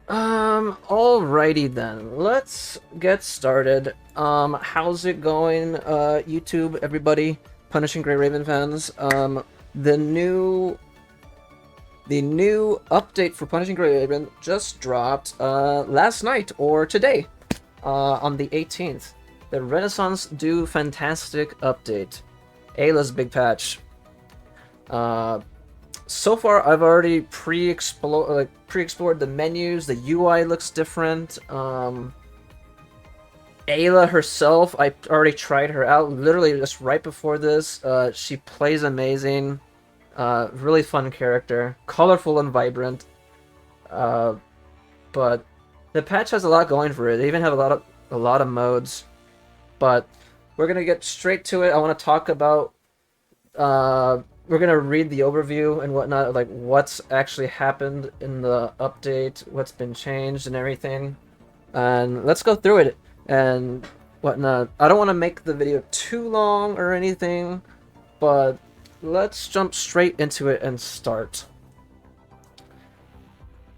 Alrighty then. Let's get started. How's it going, YouTube, everybody? Punishing Grey Raven fans. The new the new update for Punishing Grey Raven just dropped last night or today, on the 18th. The Renaissance Do Fantastic update. Ayla's big patch. So far, I've already pre-explored the menus. The UI looks different. Ayla herself, I already tried her out literally just right before this. She plays amazing. Really fun character, colorful and vibrant. But the patch has a lot going for it. They even have a lot of modes. But we're gonna get straight to it. I want to talk about we're gonna read the overview and whatnot, like what's actually happened in the update, what's been changed and everything, and let's go through it and whatnot. I don't want to make the video too long or anything, but let's jump straight into it and start.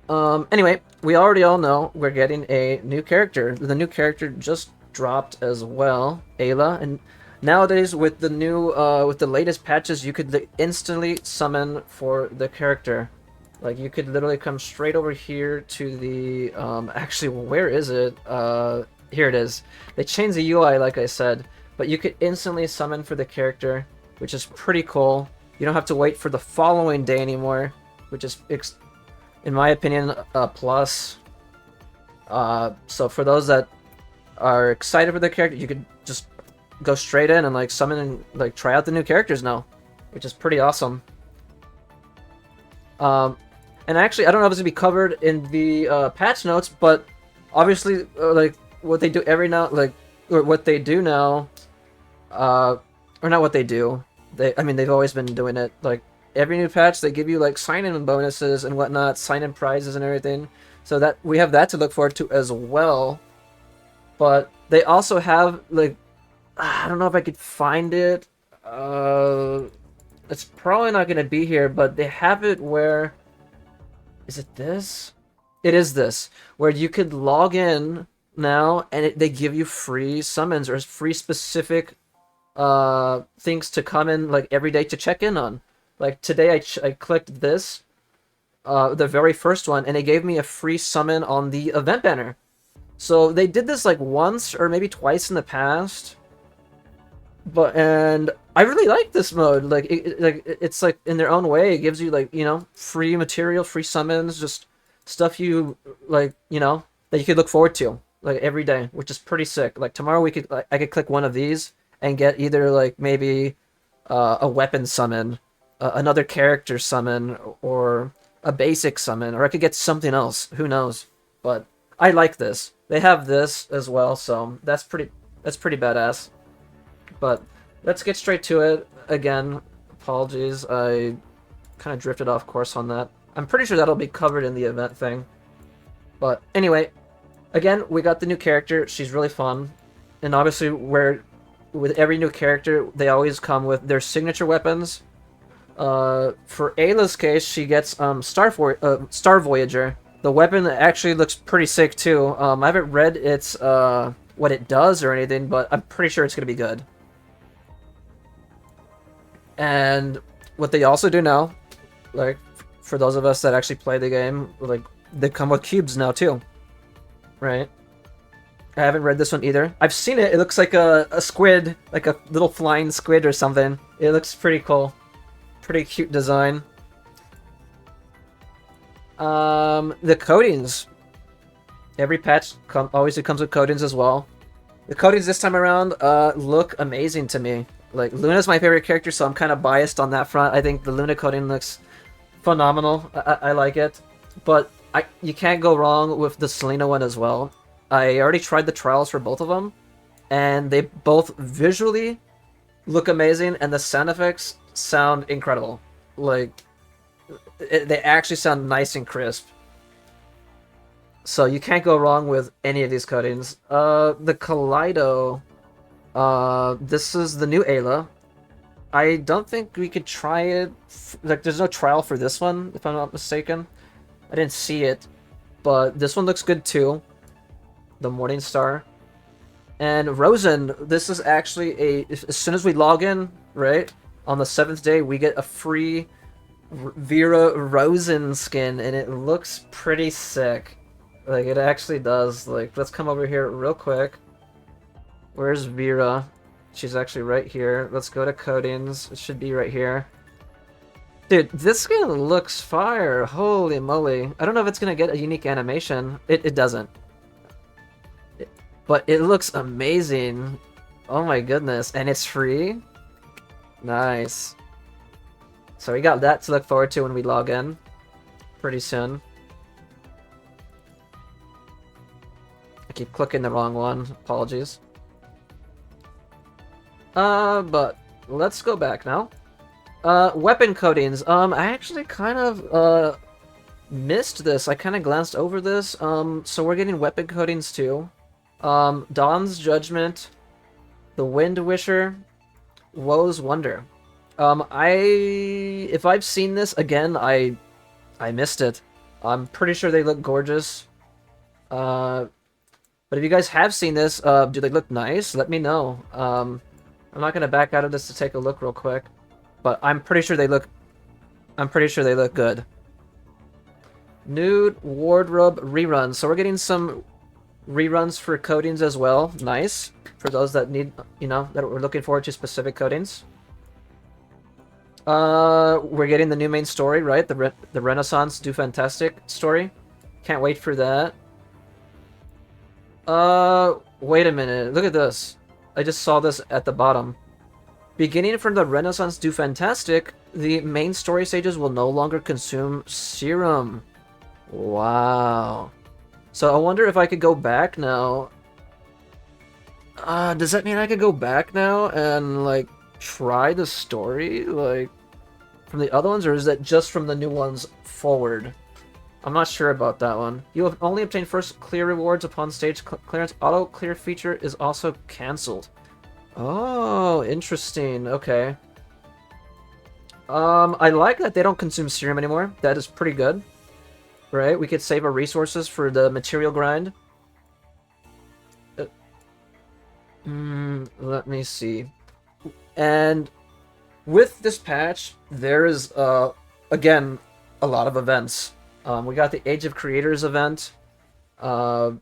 Anyway, we already all know we're getting a new character. The new character just dropped as well, Ayla, and nowadays, with the latest patches, you could instantly summon for the character. Like, you could literally come straight over here to the, actually, where is it? Here it is. They changed the UI, like I said, but you could instantly summon for the character, which is pretty cool. You don't have to wait for the following day anymore, which is, in my opinion, a plus. So for those that are excited for the character, you could just go straight in and like summon and like try out the new characters now, which is pretty awesome. And actually, I don't know if this will be covered in the patch notes, but obviously, like what they do every now, like or what they do now, or not what they do. I mean, they've always been doing it. Like every new patch, they give you like sign-in bonuses and whatnot, sign-in prizes and everything. So that we have that to look forward to as well. But they also have like, I don't know if I could find it. It's probably not going to be here, but they have it where... Is it this? It is this, where you could log in now, and they give you free summons or free specific things to come in like every day to check in on. Like today, I clicked this, the very first one, and it gave me a free summon on the event banner. So they did this like once or maybe twice in the past. And I really like this mode. Like it's like in their own way, it gives you like, you know, free material, free summons, just stuff you like, you know, that you could look forward to like every day, which is pretty sick. Like tomorrow I could click one of these and get either like maybe a weapon summon, another character summon, or a basic summon, or I could get something else. Who knows? But I like this. They have this as well, so that's pretty badass. But let's get straight to it. Again, apologies, I kind of drifted off course on that. I'm pretty sure that'll be covered in the event thing. But anyway, again, we got the new character. She's really fun. And obviously, with every new character, they always come with their signature weapons. For Ayla's case, she gets Star Voyager. The weapon actually looks pretty sick too. I haven't read its what it does or anything, but I'm pretty sure it's gonna be good. And what they also do now, like for those of us that actually play the game, like they come with cubes now too, right? I haven't read this one either. I've seen it. It looks like a squid, like a little flying squid or something. It looks pretty cool, pretty cute design. The coatings. Every patch always comes with coatings as well. The coatings this time around look amazing to me. Like, Luna's my favorite character, so I'm kind of biased on that front. I think the Luna coating looks phenomenal. I like it. But you can't go wrong with the Selena one as well. I already tried the trials for both of them, and they both visually look amazing, and the sound effects sound incredible. Like, they actually sound nice and crisp. So you can't go wrong with any of these coatings. The Kaleido... this is the new Ayla. I don't think we could try it. Like, there's no trial for this one, if I'm not mistaken. I didn't see it. but this one looks good too. The Morning Star. And Rosen, this is actually as soon as we log in, right, on the 7th day, we get a free Vera Rosen skin, and it looks pretty sick. Like, it actually does. Like, let's come over here real quick. Where's Vera? She's actually right here. Let's go to Coatings. It should be right here. Dude, this skin looks fire. Holy moly. I don't know if it's gonna get a unique animation. It doesn't. But it looks amazing. Oh my goodness. And it's free? Nice. So we got that to look forward to when we log in. Pretty soon. I keep clicking the wrong one. Apologies. But let's go back now. Weapon coatings. I actually kind of, missed this. I kind of glanced over this. So we're getting weapon coatings too. Dawn's Judgment, the Wind Wisher, Woe's Wonder. If I've seen this again, I missed it. I'm pretty sure they look gorgeous. But if you guys have seen this, do they look nice? Let me know. I'm not gonna back out of this to take a look real quick, but I'm pretty sure they look good. Nude Wardrobe reruns. So we're getting some reruns for coatings as well. Nice. For those that need, that we're looking forward to specific coatings. We're getting the new main story, right? The Renaissance Do Fantastic story. Can't wait for that. Wait a minute. Look at this. I just saw this at the bottom. Beginning from the Renaissance Do Fantastic, the main story stages will no longer consume serum. Wow. So I wonder if I could go back now. Does that mean I could go back now and, like, try the story, like, from the other ones, or is that just from the new ones forward? I'm not sure about that one. You have only obtained first clear rewards upon stage clearance. Auto clear feature is also cancelled. Oh, interesting. Okay. I like that they don't consume serum anymore. That is pretty good. Right? We could save our resources for the material grind. Let me see. And with this patch, there is, again, a lot of events. We got the Age of Creators event. All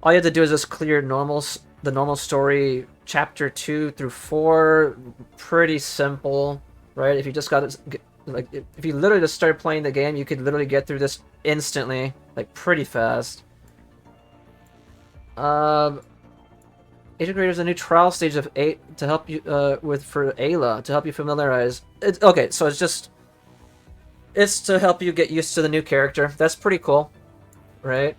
you have to do is just clear the normal story, chapter 2 through 4. Pretty simple, right? If you just got it, like, if you literally just start playing the game, you could literally get through this instantly, like, pretty fast. Age of Creators, a new trial stage of 8 to help you for Ayla, to help you familiarize. Okay, so it's to help you get used to the new character. That's pretty cool, right?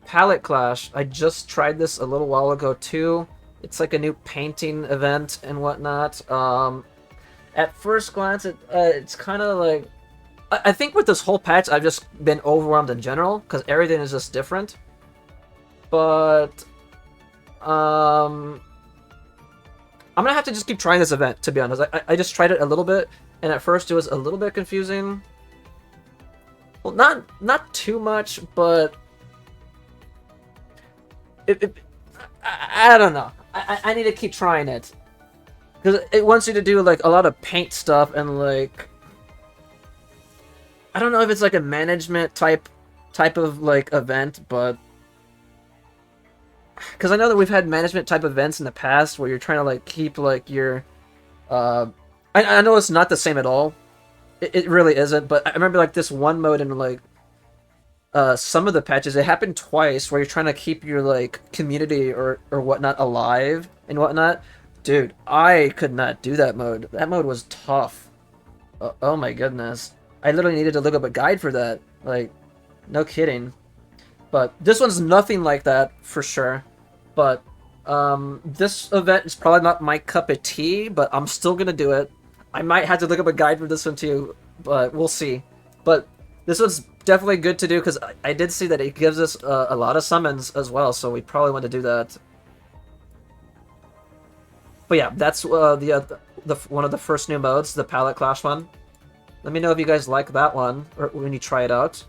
Palette Clash. I just tried this a little while ago too. It's like a new painting event and whatnot. At first glance, it's kind of like... I think with this whole patch, I've just been overwhelmed in general, because everything is just different. But... I'm gonna have to just keep trying this event, to be honest. I just tried it a little bit, and at first it was a little bit confusing. Well, not too much, but... I don't know. I need to keep trying it. Because it wants you to do, like, a lot of paint stuff and, like... I don't know if it's, like, a management type of, like, event, but... Because I know that we've had management type events in the past where you're trying to, like, keep, like, your... I know it's not the same at all. It really isn't, but I remember, like, this one mode in, like... some of the patches, it happened twice where you're trying to keep your, like, community or whatnot alive and whatnot. Dude, I could not do that mode. That mode was tough. Oh my goodness. I literally needed to look up a guide for that. Like, no kidding. But this one's nothing like that, for sure. But, this event is probably not my cup of tea, but I'm still gonna do it. I might have to look up a guide for this one too, but we'll see. But this one's definitely good to do, because I did see that it gives us a lot of summons as well, so we probably want to do that. But yeah, that's one of the first new modes, the Palette Clash one. Let me know if you guys like that one, or when you try it out.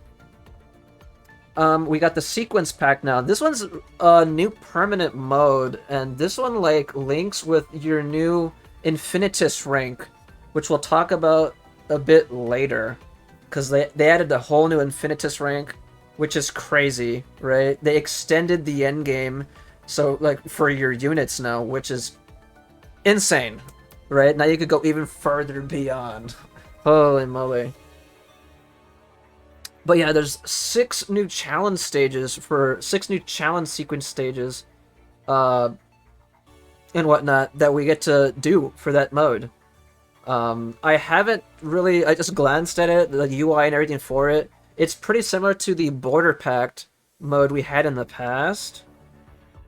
we got the sequence pack now. This one's a new permanent mode, and this one like links with your new Infinitus rank, which we'll talk about a bit later, because they added a whole new Infinitus rank, which is crazy, right? They extended the end game, so like for your units now, which is insane, right? Now you could go even further beyond. Holy moly. But yeah, there's 6 new challenge stages for 6 new challenge sequence stages, and whatnot that we get to do for that mode. I haven't really, I just glanced at it, the UI and everything for it. It's pretty similar to the Border Pact mode we had in the past.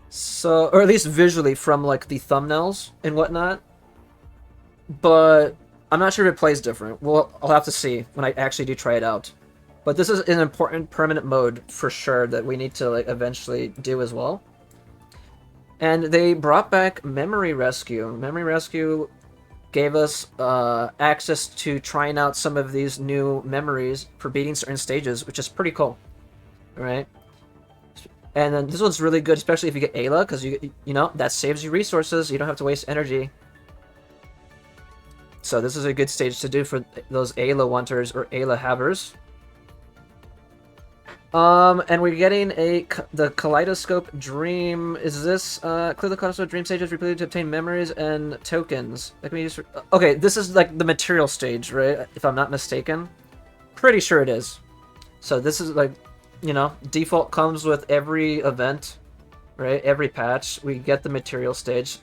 So, or at least visually from like the thumbnails and whatnot. But I'm not sure if it plays different. Well, I'll have to see when I actually do try it out. But this is an important permanent mode for sure that we need to like eventually do as well. And they brought back Memory Rescue. Memory Rescue gave us access to trying out some of these new memories for beating certain stages, which is pretty cool. Right? And then this one's really good, especially if you get Ayla, because you know that saves you resources. You don't have to waste energy. So this is a good stage to do for those Ayla wanters or Ayla havers. And we're getting the Kaleidoscope Dream. Is this clear the Kaleidoscope Dream stages repeatedly to obtain memories and tokens? That can be used for, okay, this is like the material stage, right? If I'm not mistaken, pretty sure it is. So this is like, you know, default comes with every event, right? Every patch we get the material stage.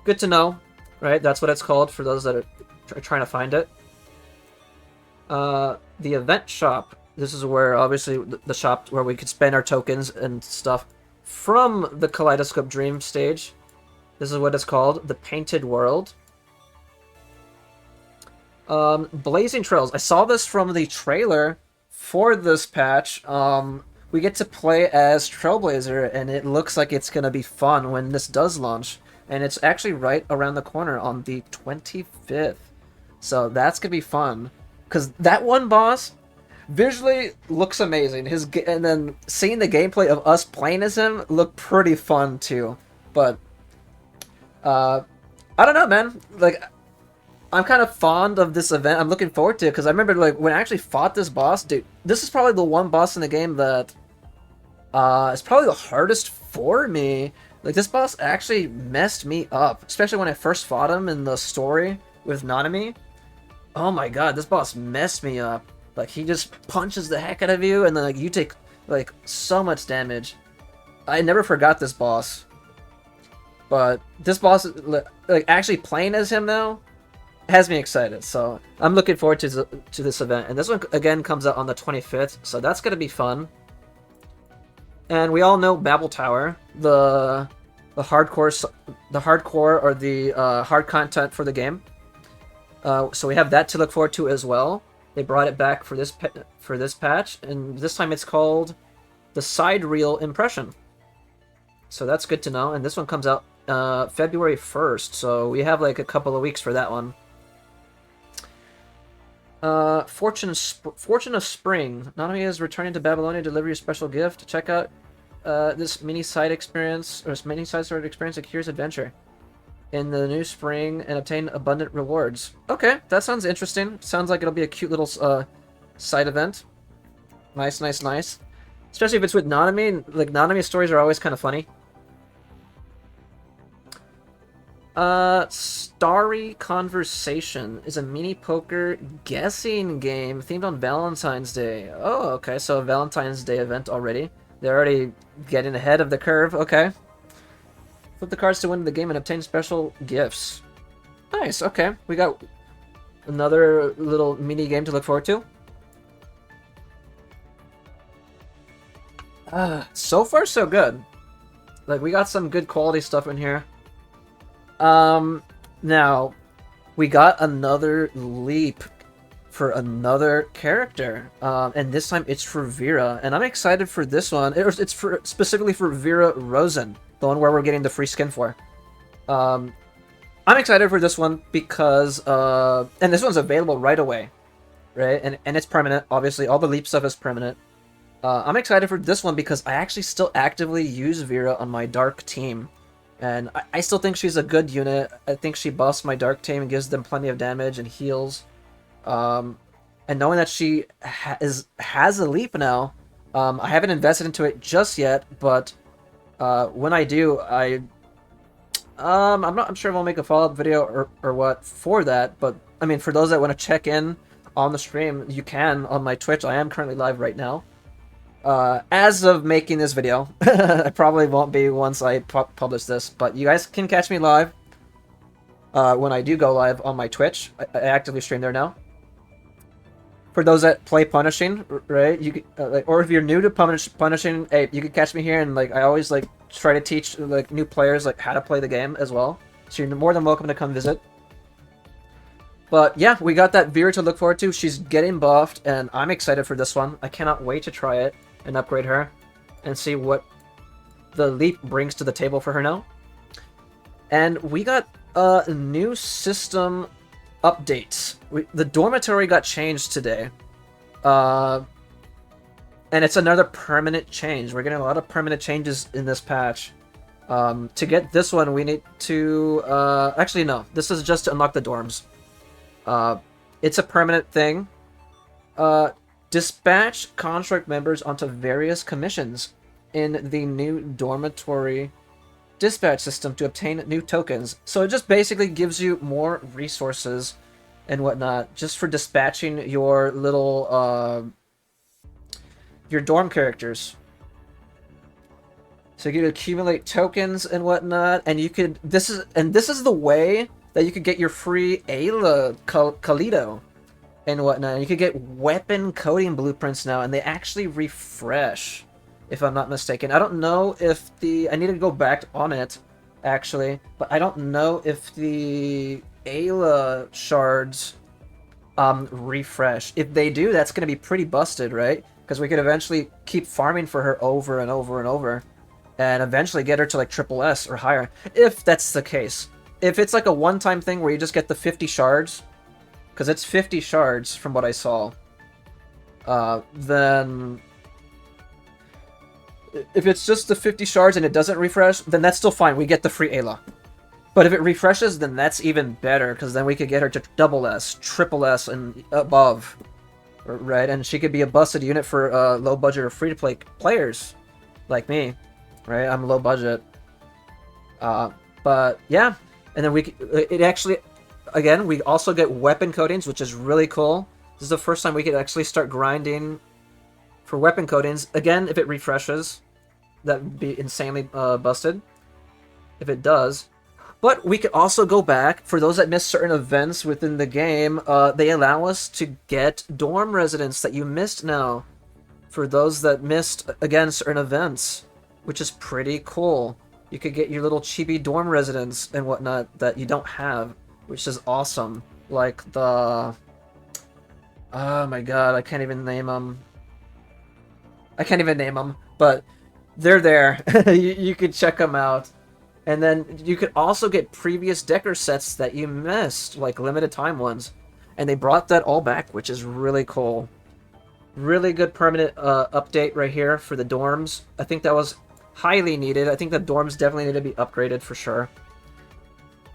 Good to know, right? That's what it's called for those that are trying to find it. The event shop. This is where, obviously, the shop where we could spend our tokens and stuff from the Kaleidoscope Dream stage. This is what it's called, the Painted World. Blazing Trails. I saw this from the trailer for this patch. We get to play as Trailblazer, and it looks like it's going to be fun when this does launch. And it's actually right around the corner on the 25th. So that's going to be fun. Because that one boss visually looks amazing. And then seeing the gameplay of us playing as him looked pretty fun too. But I don't know, man. Like, I'm kind of fond of this event. I'm looking forward to it because I remember like when I actually fought this boss, dude. This is probably the one boss in the game that is probably the hardest for me. Like, this boss actually messed me up, especially when I first fought him in the story with Nanami. Oh my god, this boss messed me up. Like, he just punches the heck out of you, and then like you take like so much damage. I never forgot this boss. But this boss, like actually playing as him now, has me excited. So I'm looking forward to this event. And this one again comes out on the 25th, so that's gonna be fun. And we all know Babel Tower, the hardcore or the hard content for the game. So we have that to look forward to as well. They brought it back for this patch, and this time it's called the Side Reel Impression. So that's good to know. And this one comes out February 1st, so we have like a couple of weeks for that one. Fortune of Spring. Nanami is returning to Babylonia to deliver you a special gift. Check out this mini side experience, or this mini side story experience at Kira's adventure in the new spring and obtain abundant rewards. Okay, that sounds interesting. Sounds like it'll be a cute little side event. Nice, nice, nice. Especially if it's with Nanami. Like, Nanami stories are always kind of funny. Starry Conversation is a mini poker guessing game themed on Valentine's Day. Oh, okay, so a Valentine's Day event already. They're already getting ahead of the curve. Okay. Flip the cards to win the game and obtain special gifts. Nice, okay. We got another little mini game to look forward to. So far so good. Like, we got some good quality stuff in here. Now, we got another leap for another character. And this time it's for Vera. And I'm excited for this one. It's specifically for Vera Rosen. The one where we're getting the free skin for. I'm excited for this one because, and this one's available right away, right? And it's permanent, obviously. All the leap stuff is permanent. I'm excited for this one because I actually still actively use Vera on my Dark team. And I still think she's a good unit. I think she buffs my Dark team and gives them plenty of damage and heals. And knowing that she has a leap now, I haven't invested into it just yet, but when I do, I'm sure we'll make a follow-up video or what for that, but I mean, for those that want to check in on the stream, you can on my Twitch. I am currently live right now. As of making this video, I probably won't be once I publish this, but you guys can catch me live when I do go live on my Twitch. I actively stream there now. For those that play Punishing, right? You could, or if you're new to Punishing, hey, you can catch me here, and like I always like try to teach like new players like how to play the game as well. So you're more than welcome to come visit. But yeah, we got that Vera to look forward to. She's getting buffed, and I'm excited for this one. I cannot wait to try it and upgrade her and see what the leap brings to the table for her now. And we got a new system updates. The dormitory got changed today. And it's another permanent change. We're getting a lot of permanent changes in this patch. To get this one, we need to... actually, no. This is just to unlock the dorms. It's a permanent thing. Dispatch contract members onto various commissions in the new dormitory dispatch system to obtain new tokens. So it just basically gives you more resources and whatnot just for dispatching your little your dorm characters. So you can accumulate tokens and whatnot, and you could this is the way that you could get your free Ayla Kalido and whatnot. You could get weapon coding blueprints now, and they actually refresh, if I'm not mistaken. I don't know if I need to go back on it, actually, but I don't know if the Ayla shards refresh. If they do, that's going to be pretty busted, right? Because we could eventually keep farming for her over and over and over, and eventually get her to like triple S or higher, if that's the case. If it's like a one-time thing where you just get the 50 shards, because it's 50 shards from what I saw, then if it's just the 50 shards and it doesn't refresh, then that's still fine. We get the free Ayla. But if it refreshes, then that's even better, because then we could get her to double S, triple S, and above, right? And she could be a busted unit for low budget or free-to-play players like me, right? I'm low budget. But yeah, and then it actually, again, we also get weapon coatings, which is really cool. This is the first time we could actually start grinding for weapon coatings. Again, if it refreshes, that would be insanely busted if it does. But we could also go back, for those that miss certain events within the game, they allow us to get dorm residents that you missed now. For those that missed, again, certain events, which is pretty cool. You could get your little chibi dorm residents and whatnot that you don't have, which is awesome. Like the... oh my god, I can't even name them. But they're there. you could check them out. And then you could also get previous Decker sets that you missed, like limited time ones. And they brought that all back, which is really cool. Really good permanent update right here for the dorms. I think that was highly needed. I think the dorms definitely need to be upgraded for sure.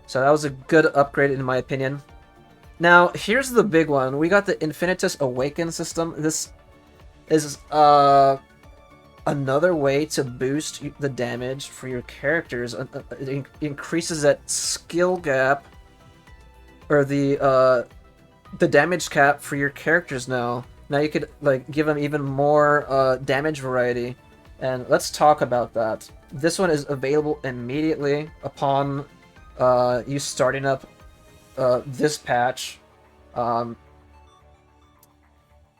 So that was a good upgrade in my opinion. Now, here's the big one. We got the Infinitus Awaken system. This is another way to boost the damage for your characters. It increases that skill gap, or the damage cap for your characters now. Now you could like give them even more damage variety. And let's talk about that. This one is available immediately upon you starting up this patch. The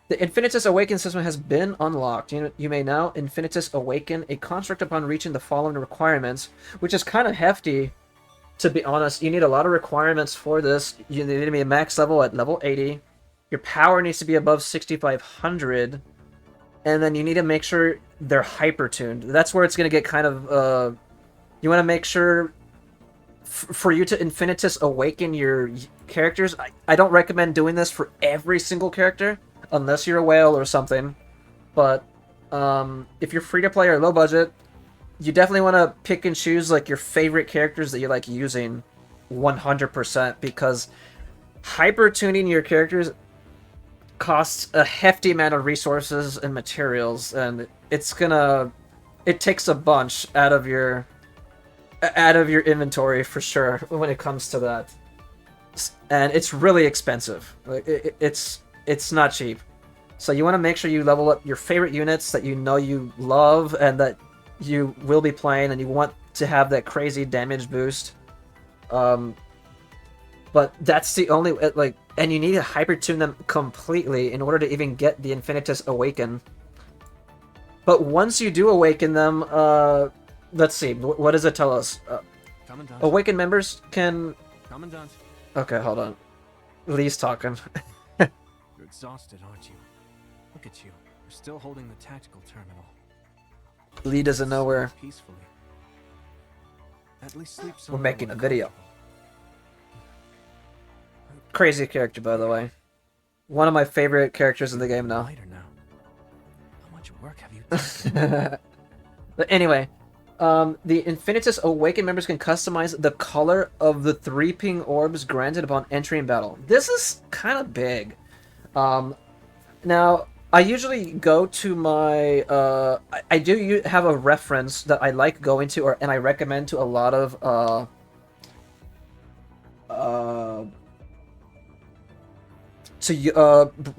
Infinitus Awaken system has been unlocked. You may now Infinitus Awaken a construct upon reaching the following requirements, which is kind of hefty, to be honest. You need a lot of requirements for this. You need to be a max level at level 80. Your power needs to be above 6,500. And then you need to make sure they're hyper-tuned. That's where it's going to get kind of... you want to make sure for you to Infinitus Awaken your characters. I don't recommend doing this for every single character, unless you're a whale or something. But If you're free to play or low budget, you definitely want to pick and choose like your favorite characters that you like using 100% because hyper tuning your characters costs a hefty amount of resources and materials, and it takes a bunch out of your inventory for sure when it comes to that, and it's really expensive. Like it's not cheap. So you want to make sure you level up your favorite units that you know you love and that you will be playing, and you want to have that crazy damage boost. But that's the only like, and you need to hyper tune them completely in order to even get the Infinitus Awaken. But once you do awaken them, let's see, what does it tell us? Awakened members can. Commandant. Okay, hold on. Lee's talking. You're exhausted, aren't you? Look at you. You're still holding the tactical terminal. Lee doesn't know where Peacefully. At least sleep we're somewhere making a more video. comfortable. Crazy character, by the way. One of my favorite characters in the game now. Lighter now. How much work have you done? But anyway, the Infinitus Awakened members can customize the color of the 3 ping orbs granted upon entry in battle. This is kind of big. Now, I usually go to my... I do have a reference that I like going to, and I recommend to a lot of...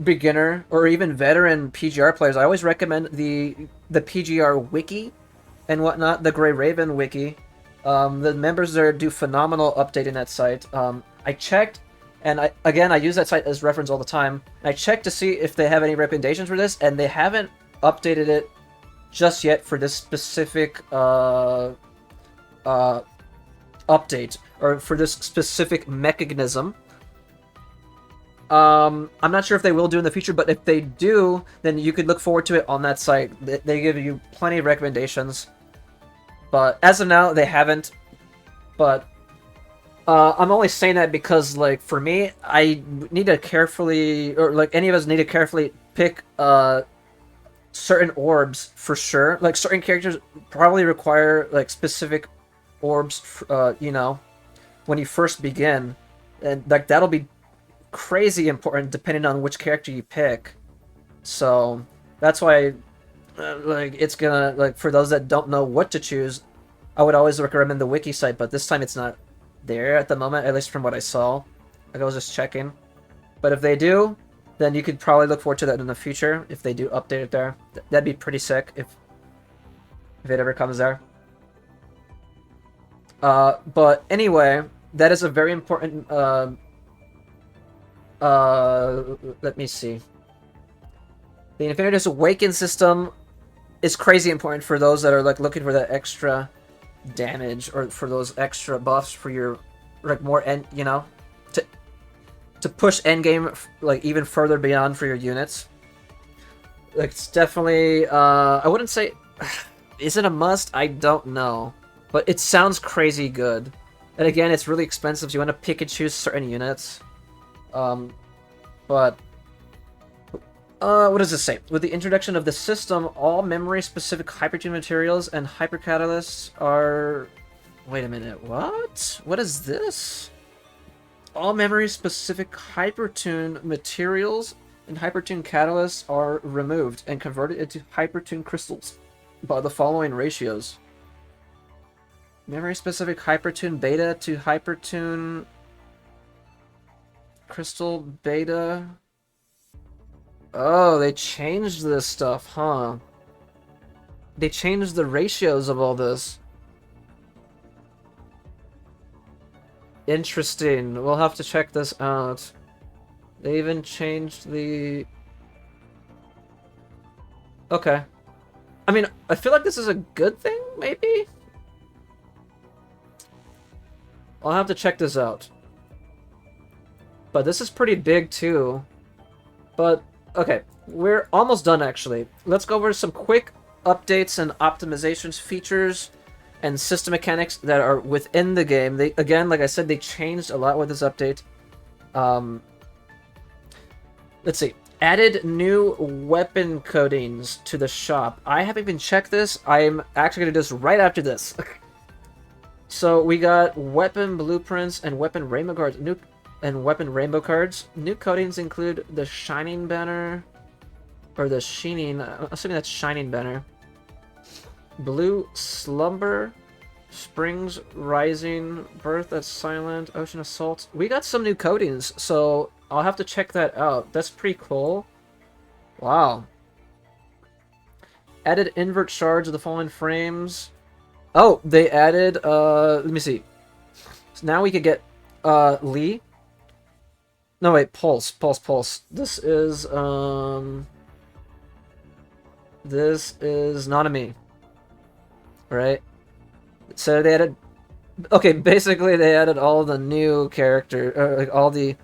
beginner or even veteran PGR players. I always recommend the PGR wiki and whatnot, the Grey Raven wiki. The members there do phenomenal updating that site. I checked, and I use that site as reference all the time. I checked to see if they have any recommendations for this, and they haven't updated it just yet for this specific update, or for this specific mechanism. I'm not sure if they will do in the future, but if they do, then you could look forward to it on that site. They give you plenty of recommendations. But as of now, they haven't. But I'm only saying that because, like, for me, I need to carefully, or like any of us need to carefully pick certain orbs for sure. Like, certain characters probably require like specific orbs, you know, when you first begin, and like that'll be crazy important depending on which character you pick. So that's why like it's gonna, like, for those that don't know what to choose, I would always recommend the wiki site, but this time it's not there at the moment, at least from what I saw. Like, I was just checking. But if they do, then you could probably look forward to that in the future if they do update it there. That'd be pretty sick if it ever comes there. But anyway, that is a very important let me see. The Infinitus Awaken system is crazy important for those that are like looking for that extra damage, or for those extra buffs for your, like, more end, you know, to push endgame like even further beyond for your units. Like, it's definitely I wouldn't say is it a must? I don't know, but it sounds crazy good. And again, it's really expensive, so you want to pick and choose certain units. But what does this say? With the introduction of the system, all memory-specific hypertune materials and hypercatalysts are... Wait a minute, what? What is this? All memory-specific hypertune materials and hypertune catalysts are removed and converted into hypertune crystals by the following ratios. Memory-specific hypertune beta to hypertune crystal beta. Oh, they changed this stuff, huh? They changed the ratios of all this. Interesting. We'll have to check this out. They even changed the... Okay. I mean, I feel like this is a good thing, maybe? I'll have to check this out. But this is pretty big, too. But, okay. We're almost done, actually. Let's go over some quick updates and optimizations, features, and system mechanics that are within the game. They, again, like I said, they changed a lot with this update. Let's see. Added new weapon codings to the shop. I haven't even checked this. I'm actually going to do this right after this. So we got weapon blueprints and weapon rainbow cards. Weapon rainbow cards. New codings include the shining banner, or the sheening. I'm assuming that's shining banner. Blue slumber, springs rising, birth that's silent, ocean assault. We got some new codings, so I'll have to check that out. That's pretty cool. Wow. Added invert shards of the fallen frames. Oh, they added, let me see. So now we could get, Lee. No, wait, Pulse. This is Nanami. Right? So they added... Okay, basically they added all the new character, like all the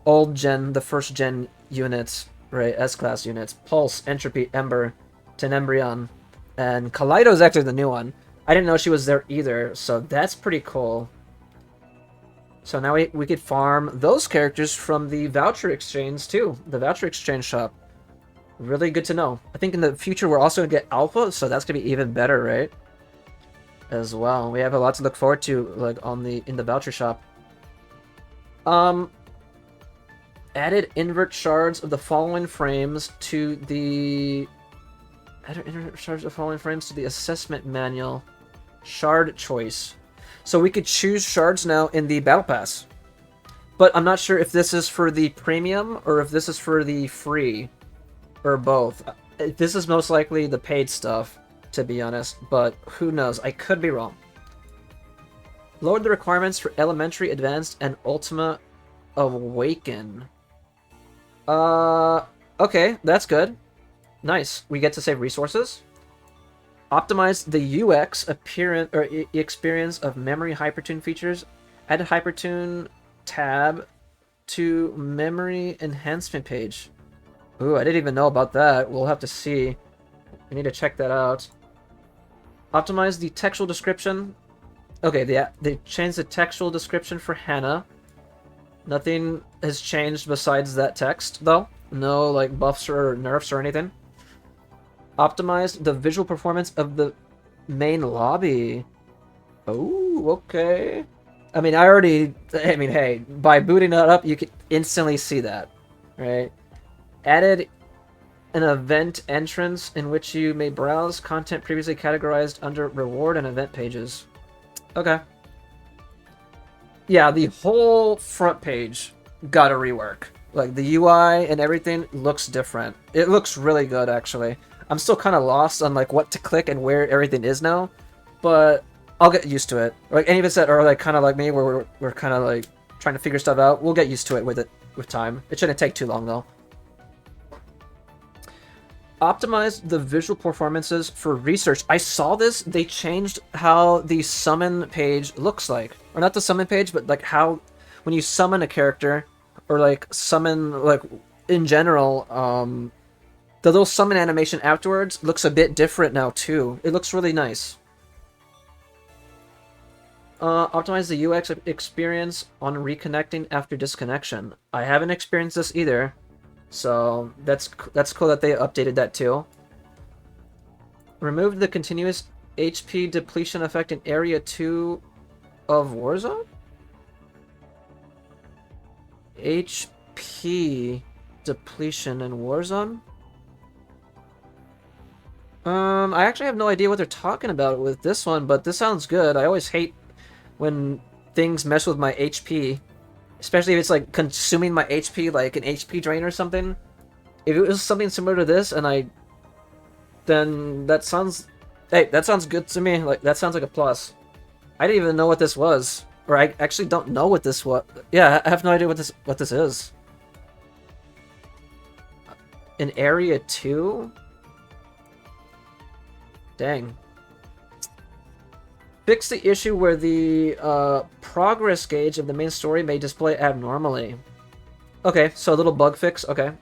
the first gen units, right? S-class units. Pulse, Entropy, Ember, Tenebrion, and Kaleido is actually the new one. I didn't know she was there either, so that's pretty cool. So now we could farm those characters from the voucher exchange too. The voucher exchange shop. Really good to know. I think in the future we're also going to get Alpha, so that's going to be even better, right? As well. We have a lot to look forward to, like, in the voucher shop. Added invert shards of the following frames to the... Added invert shards of the following frames to the assessment manual. Shard choice. So we could choose shards now in the battle pass. But I'm not sure if this is for the premium or if this is for the free. Or both. This is most likely the paid stuff, to be honest. But who knows? I could be wrong. Lowered the requirements for Elementary, Advanced, and Ultima Awaken. Okay, that's good. Nice. We get to save resources. Optimize the UX experience of memory hypertune features. Add hypertune tab to memory enhancement page. Ooh, I didn't even know about that. We'll have to see. I need to check that out. Optimize the textual description. Okay, they changed the textual description for Hannah. Nothing has changed besides that text, though. No, like, buffs or nerfs or anything. Optimized the visual performance of the main lobby. Oh, okay. I mean, hey, by booting it up, you can instantly see that, right? Added an event entrance in which you may browse content previously categorized under reward and event pages. Okay. Yeah, the whole front page got a rework. Like, the UI and everything looks different. It looks really good, actually. I'm still kind of lost on, like, what to click and where everything is now, but I'll get used to it. Like, any of us that are, like, kind of like me, where we're kind of, like, trying to figure stuff out, we'll get used to it with time. It shouldn't take too long, though. Optimize the visual performances for research. I saw this. They changed how the summon page looks like. Or not the summon page, but, like, how when you summon a character, or, like, summon, like, in general, the little summon animation afterwards looks a bit different now, too. It looks really nice. Optimize the UX experience on reconnecting after disconnection. I haven't experienced this either, so that's cool that they updated that, too. Removed the continuous HP depletion effect in Area 2 of Warzone? HP depletion in Warzone? I actually have no idea what they're talking about with this one, but this sounds good. I always hate when things mess with my HP. Especially if it's, like, consuming my HP, like an HP drain or something. If it was something similar to this, then that sounds... Hey, that sounds good to me. Like, that sounds like a plus. I didn't even know what this was. Or I actually don't know what this was. Yeah, I have no idea what this is. In Area 2? Dang. Fix the issue where the progress gauge of the main story may display abnormally. Okay, so a little bug fix, okay.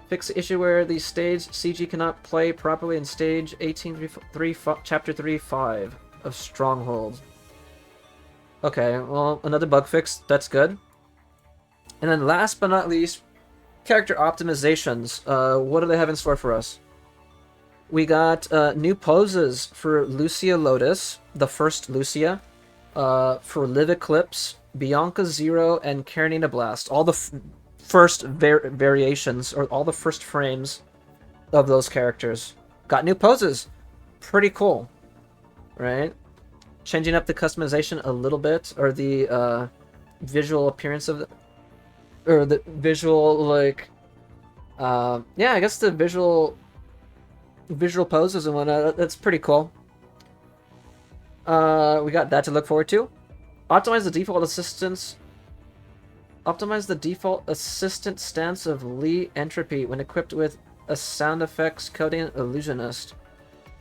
Fix the issue where the stage CG cannot play properly in stage 18.3, chapter 3.5 of Stronghold. Okay, well, another bug fix, that's good. And then last but not least, character optimizations. What do they have in store for us? We got new poses for Lucia Lotus, the first Lucia, for Liv Eclipse, Bianca Zero, and Karenina Blast. All the first variations, or all the first frames of those characters. Got new poses. Pretty cool, right? Changing up the customization a little bit, or the visual appearance of the, or the visual, like, yeah, I guess the visual poses and whatnot. That's pretty cool. We got that to look forward to. Optimize the default assistance. Optimize the default assistant stance of Lee Entropy when equipped with a sound effects coding illusionist.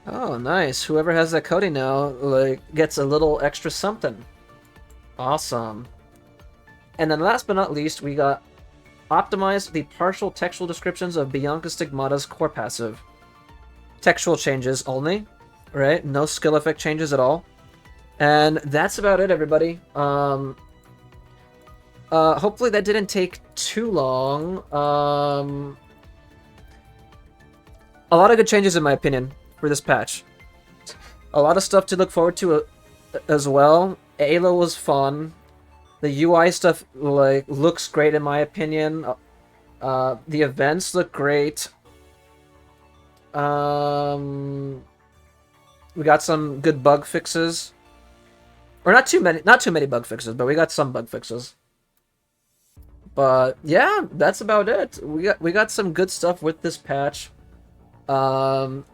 Oh, nice. Whoever has that coding now, like, gets a little extra something. Awesome. And then last but not least, we got optimized the partial textual descriptions of Bianca Stigmata's core passive. Textual changes only, right? No skill effect changes at all. And that's about it, everybody. Hopefully that didn't take too long. A lot of good changes, in my opinion, for this patch. A lot of stuff to look forward to as well. Ayla was fun. The UI stuff, like, looks great, in my opinion. The events look great. We got some good bug fixes. Or not too many bug fixes, but we got some bug fixes. But yeah, that's about it. We got some good stuff with this patch. I'm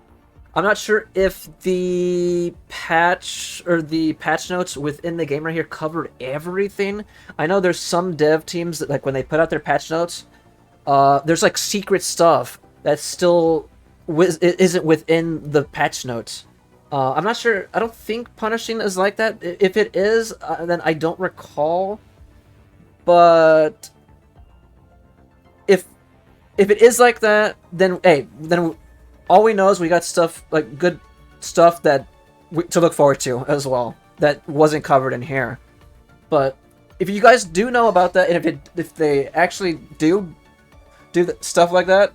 not sure if the patch or the patch notes within the game right here covered everything. I know there's some dev teams that, like, when they put out their patch notes, there's like secret stuff that still isn't within the patch notes. I'm not sure. I don't think punishing is like that. If it is, then I don't recall. But if it is like that, then hey, then all we know is we got stuff, like, good stuff that to look forward to as well that wasn't covered in here. But if you guys do know about that, and if they actually do stuff like that,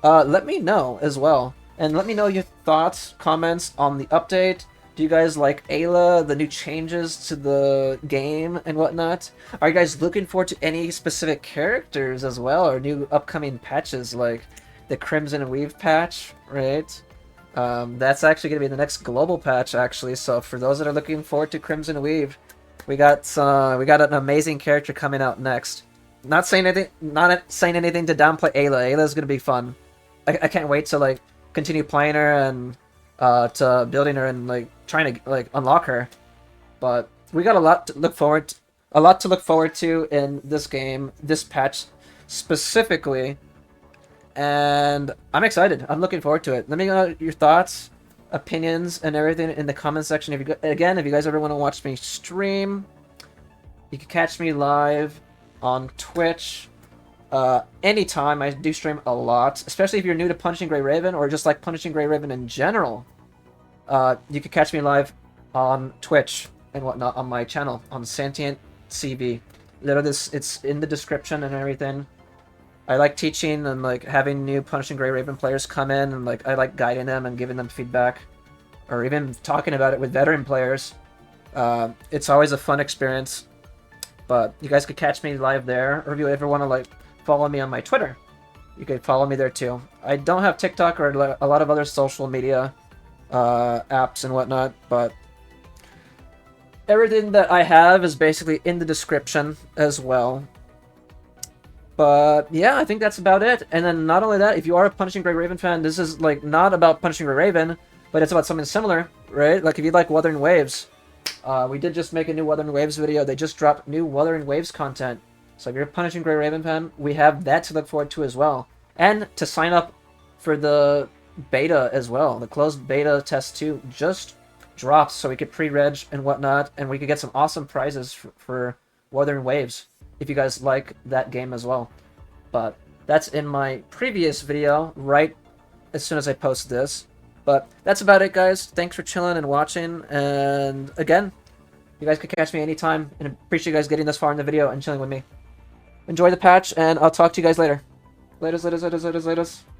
let me know as well. And let me know your thoughts, comments on the update. Do you guys like Ayla, the new changes to the game and whatnot? Are you guys looking forward to any specific characters as well, or new upcoming patches like the Crimson Weave patch, right? That's actually going to be the next global patch, actually. So for those that are looking forward to Crimson Weave, we got an amazing character coming out next. Not saying anything to downplay Ayla. Ayla's going to be fun. I can't wait to, like, continue playing her and to building her and, like, trying to, like, unlock her. But we got a lot to look forward to in this game, this patch specifically. And I'm excited. I'm looking forward to it. Let me know your thoughts, opinions, and everything in the comment section. If you guys ever want to watch me stream, you can catch me live on Twitch anytime. I do stream a lot, especially if you're new to Punishing Gray Raven or just like Punishing Gray Raven in general. You can catch me live on Twitch and whatnot on my channel on Sentient CV. Literally, it's in the description and everything. I like teaching and, like, having new Punishing Gray Raven players come in, and, like, I like guiding them and giving them feedback, or even talking about it with veteran players. It's always a fun experience. But you guys could catch me live there, or if you ever want to, like, follow me on my Twitter, you could follow me there too. I don't have TikTok or a lot of other social media apps and whatnot, but everything that I have is basically in the description as well. But yeah, I think that's about it. And then not only that, if you are a Punishing Gray Raven fan, this is, like, not about Punishing Gray Raven, but it's about something similar, right? Like, if you like Wuthering Waves, we did just make a new Wuthering Waves video. They just dropped new Wuthering Waves content. So if you're a Punishing Gray Raven fan, we have that to look forward to as well. And to sign up for the beta as well. The closed beta test 2 just dropped, so we could pre-reg and whatnot, and we could get some awesome prizes for Wuthering Waves, if you guys like that game as well. But that's in my previous video, right as soon as I post this. But that's about it, guys. Thanks for chilling and watching, and again, you guys can catch me anytime, and appreciate you guys getting this far in the video and chilling with me. Enjoy the patch, and I'll talk to you guys later. Laters, laters, laters, laters, laters.